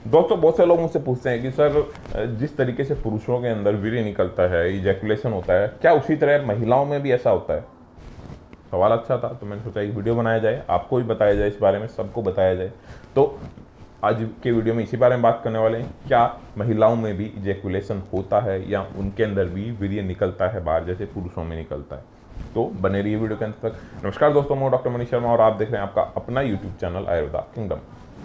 दोस्तों बहुत से लोग मुझसे पूछते हैं कि सर जिस तरीके से पुरुषों के अंदर वीर्य निकलता है, इजैकुलेशन होता है, क्या उसी तरह महिलाओं में भी ऐसा होता है? सवाल अच्छा था, तो मैंने सोचा एक वीडियो बनाया जाए, आपको भी बताया जाए, इस बारे में सबको बताया जाए। तो आज के वीडियो में इसी बारे में बात करने वाले हैं, क्या महिलाओं में भी इजैकुलेशन होता है या उनके अंदर भी वीर्य निकलता है बाहर जैसे पुरुषों में निकलता है। तो बने रहिए वीडियो के अंत तक। नमस्कार दोस्तों, मैं डॉक्टर मनीष शर्मा और आप देख रहे हैं आपका अपना यूट्यूब चैनल आयुर्वेदा किंगडम।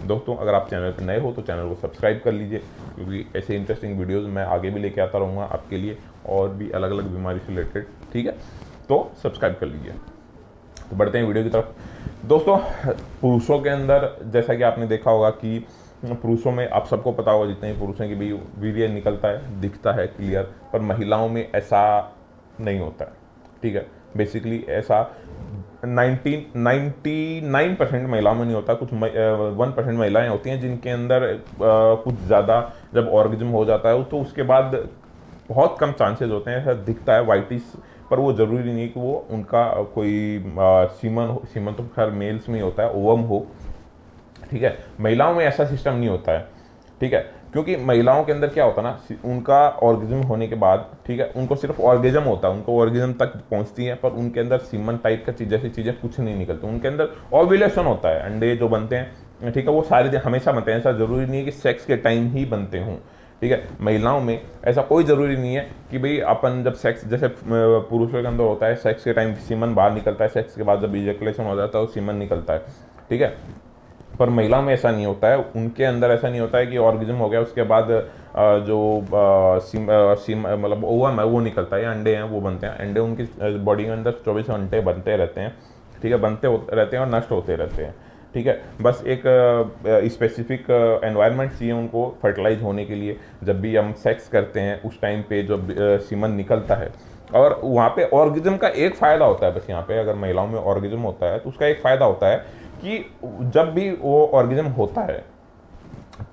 दोस्तों अगर आप चैनल पर नए हो तो चैनल को सब्सक्राइब कर लीजिए, क्योंकि ऐसे इंटरेस्टिंग वीडियोज़ मैं आगे भी लेके आता रहूँगा आपके लिए, और भी अलग अलग बीमारी से रिलेटेड। ठीक है, तो सब्सक्राइब कर लीजिए। तो बढ़ते हैं वीडियो की तरफ। दोस्तों पुरुषों के अंदर जैसा कि आपने देखा होगा कि पुरुषों में, आप सबको पता होगा जितने पुरुषों की भी वीर्य निकलता है, दिखता है क्लियर, पर महिलाओं में ऐसा नहीं होता है। ठीक है, बेसिकली ऐसा 99% महिलाओं में नहीं होता। कुछ 1% महिलाएं होती हैं जिनके अंदर कुछ ज़्यादा जब ऑर्गेज्म हो जाता है तो उसके बाद बहुत कम चांसेस होते हैं, ऐसा दिखता है वाइटिस, पर वो ज़रूरी नहीं कि वो उनका कोई सीमन तो खैर मेल्स में ही होता है, ओवम हो। ठीक है, महिलाओं में ऐसा सिस्टम नहीं होता है। ठीक है, क्योंकि महिलाओं के अंदर क्या होता है ना, उनका ऑर्गेज्म होने के बाद, ठीक है, उनको सिर्फ ऑर्गेज्म होता है, उनको ऑर्गेज्म तक पहुंचती है, पर उनके अंदर सीमन टाइप का जैसी चीज़ें कुछ नहीं निकलती। उनके अंदर ओव्यूलेशन होता है, अंडे जो बनते हैं, ठीक है, वो सारे दिन हमेशा बनते हैं। ऐसा जरूरी नहीं है कि सेक्स के टाइम ही बनते हों। ठीक है, महिलाओं में ऐसा कोई ज़रूरी नहीं है कि भाई अपन जब सेक्स, जैसे पुरुषों के अंदर होता है सेक्स के टाइम सीमन बाहर निकलता है, सेक्स के बाद जब इजैकुलेशन हो जाता है तो सीमन निकलता है। ठीक है, पर महिला में ऐसा नहीं होता है। उनके अंदर ऐसा नहीं होता है कि ऑर्गेज्म हो गया उसके बाद मतलब ओवम है वो निकलता है, या अंडे हैं वो बनते हैं। अंडे उनकी बॉडी के अंदर 24 घंटे बनते रहते हैं। ठीक है, बनते रहते हैं और नष्ट होते रहते हैं। ठीक है, बस एक स्पेसिफिक एनवायरनमेंट चाहिए उनको फर्टिलाइज होने के लिए। जब भी हम सेक्स करते हैं उस टाइम पे जो सीमन निकलता है, और वहाँ पे ऑर्गेज्म का एक फ़ायदा होता है, बस यहाँ पे अगर महिलाओं में ऑर्गेज्म होता है तो उसका एक फ़ायदा होता है कि जब भी वो ऑर्गेज्म होता है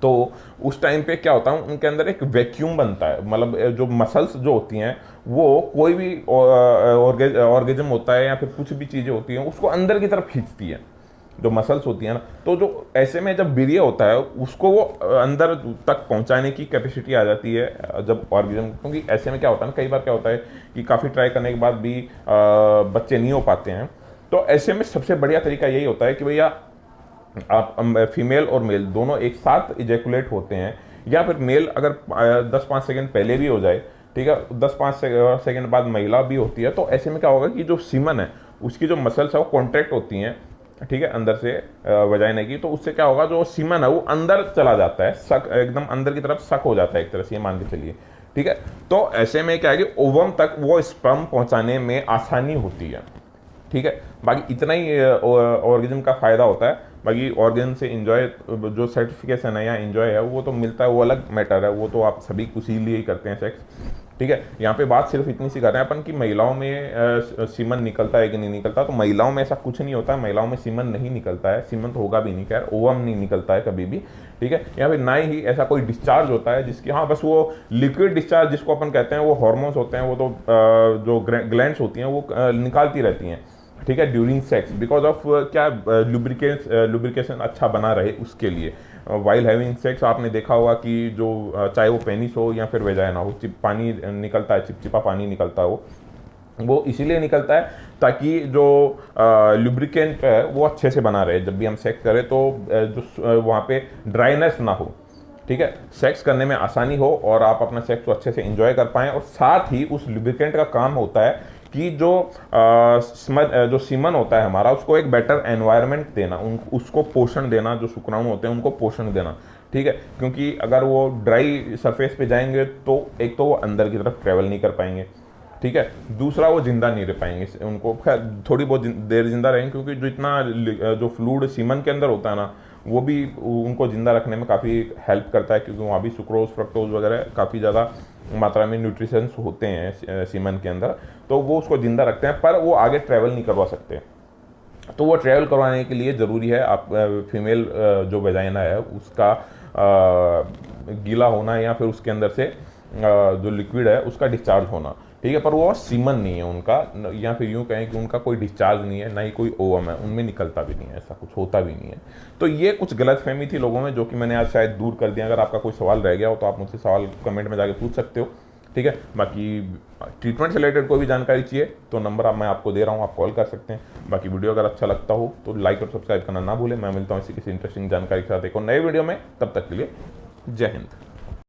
तो उस टाइम पे क्या होता है, उनके अंदर एक वैक्यूम बनता है। मतलब जो मसल्स जो होती हैं, वो कोई भी ऑर्गेज्म होता है या फिर कुछ भी चीज़ें होती हैं उसको अंदर की तरफ खींचती है, जो मसल्स होती है ना। तो जो ऐसे में जब वीर्य होता है उसको वो अंदर तक पहुंचाने की कैपेसिटी आ जाती है जब ऑर्गेज्म। क्योंकि ऐसे में क्या होता है ना, कई बार क्या होता है कि काफ़ी ट्राई करने के बाद भी बच्चे नहीं हो पाते हैं। तो ऐसे में सबसे बढ़िया तरीका यही होता है कि भैया आप फीमेल और मेल दोनों एक साथ इजैकुलेट होते हैं, या फिर मेल अगर 10-5 सेकेंड पहले भी हो जाए, ठीक है, 10-5 सेकेंड बाद महिला भी होती है, तो ऐसे में क्या होगा कि जो सीमन है उसकी जो मसल्स है वो कॉन्ट्रैक्ट होती हैं, ठीक है, अंदर से वजाइना की। तो उससे क्या होगा, जो सीमन है वो अंदर चला जाता है, सक एकदम अंदर की तरफ सक हो जाता है एक तरह से, ये मान के चलिए। ठीक है, तो ऐसे में क्या है कि ओवम तक वो स्पर्म पहुंचाने में आसानी होती है। ठीक है, बाकी इतना ही ऑर्गेज्म का फ़ायदा होता है। बाकी ऑर्गेज्म से इंजॉय, जो सर्टिफिकेशन है या इंजॉय है वो तो मिलता है, वो अलग मैटर है, वो तो आप सभी कुछ ही लिए ही करते हैं सेक्स। ठीक है, यहाँ पे बात सिर्फ इतनी सी कर रहे हैं अपन कि महिलाओं में सीमन निकलता है कि नहीं निकलता। तो महिलाओं में ऐसा कुछ नहीं होता है, महिलाओं में सीमन नहीं निकलता है, सीमन तो होगा भी नहीं, खैर ओवम नहीं निकलता है कभी भी। ठीक है, या फिर ना ही ऐसा कोई डिस्चार्ज होता है जिसकी, हाँ बस वो लिक्विड डिस्चार्ज जिसको अपन कहते हैं, वो हॉर्मोन्स होते हैं, वो तो जो ग्लैंड्स होती हैं वो निकालती रहती हैं। ठीक है, ड्यूरिंग सेक्स, बिकॉज ऑफ क्या, लुब्रिकेशन अच्छा बना रहे उसके लिए। वाइल हैविंग सेक्स आपने देखा होगा कि जो चाहे वो पेनिस हो या फिर वेजाइना हो, पानी निकलता है, चिपचिपा पानी निकलता है, वो इसीलिए निकलता है ताकि जो लुब्रिकेंट है वो अच्छे से बना रहे। जब भी हम सेक्स करें तो जो वहाँ पे ड्राइनेस ना हो, ठीक है, सेक्स करने में आसानी हो और आप अपना सेक्स को अच्छे से एंजॉय कर पाएं। और साथ ही उस लुब्रिकेंट का काम होता है कि जो सीमन होता है हमारा, उसको एक बेटर एनवायरनमेंट देना, उसको पोषण देना, जो शुक्राणु होते हैं उनको पोषण देना। ठीक है, क्योंकि अगर वो ड्राई सरफेस पे जाएंगे तो एक तो वो अंदर की तरफ ट्रेवल नहीं कर पाएंगे, ठीक है, दूसरा वो जिंदा नहीं रह पाएंगे। उनको थोड़ी बहुत देर जिंदा रहेंगे, क्योंकि जो इतना जो फ्लूइड सीमन के अंदर होता है ना, वो भी उनको जिंदा रखने में काफ़ी हेल्प करता है, क्योंकि वहाँ भी सुक्रोज, फ्रक्टोज वगैरह काफ़ी ज़्यादा मात्रा में न्यूट्रिशंस होते हैं सीमन के अंदर, तो वो उसको जिंदा रखते हैं, पर वो आगे ट्रैवल नहीं करवा सकते। तो वो ट्रैवल करवाने के लिए ज़रूरी है आप फीमेल जो वेजाइना है उसका गीला होना, या फिर उसके अंदर से जो लिक्विड है उसका डिस्चार्ज होना। ठीक है, पर वो सीमन नहीं है उनका, या फिर यूँ कहें कि उनका कोई डिस्चार्ज नहीं है, ना ही कोई ओवम है, उनमें निकलता भी नहीं है, ऐसा कुछ होता भी नहीं है। तो ये कुछ गलतफहमी थी लोगों में, जो कि मैंने आज शायद दूर कर दिया। अगर आपका कोई सवाल रह गया हो तो आप मुझसे सवाल कमेंट में जाके पूछ सकते हो, ठीक है। बाकी ट्रीटमेंट से रिलेटेड कोई भी जानकारी चाहिए तो नंबर मैं आपको दे रहा हूँ, आप कॉल कर सकते हैं। बाकी वीडियो अगर अच्छा लगता हो तो लाइक और सब्सक्राइब करना ना भूलें। मैं मिलता हूँ इसी किसी इंटरेस्टिंग जानकारी के साथ एक और नए वीडियो में, तब तक के लिए जय हिंद।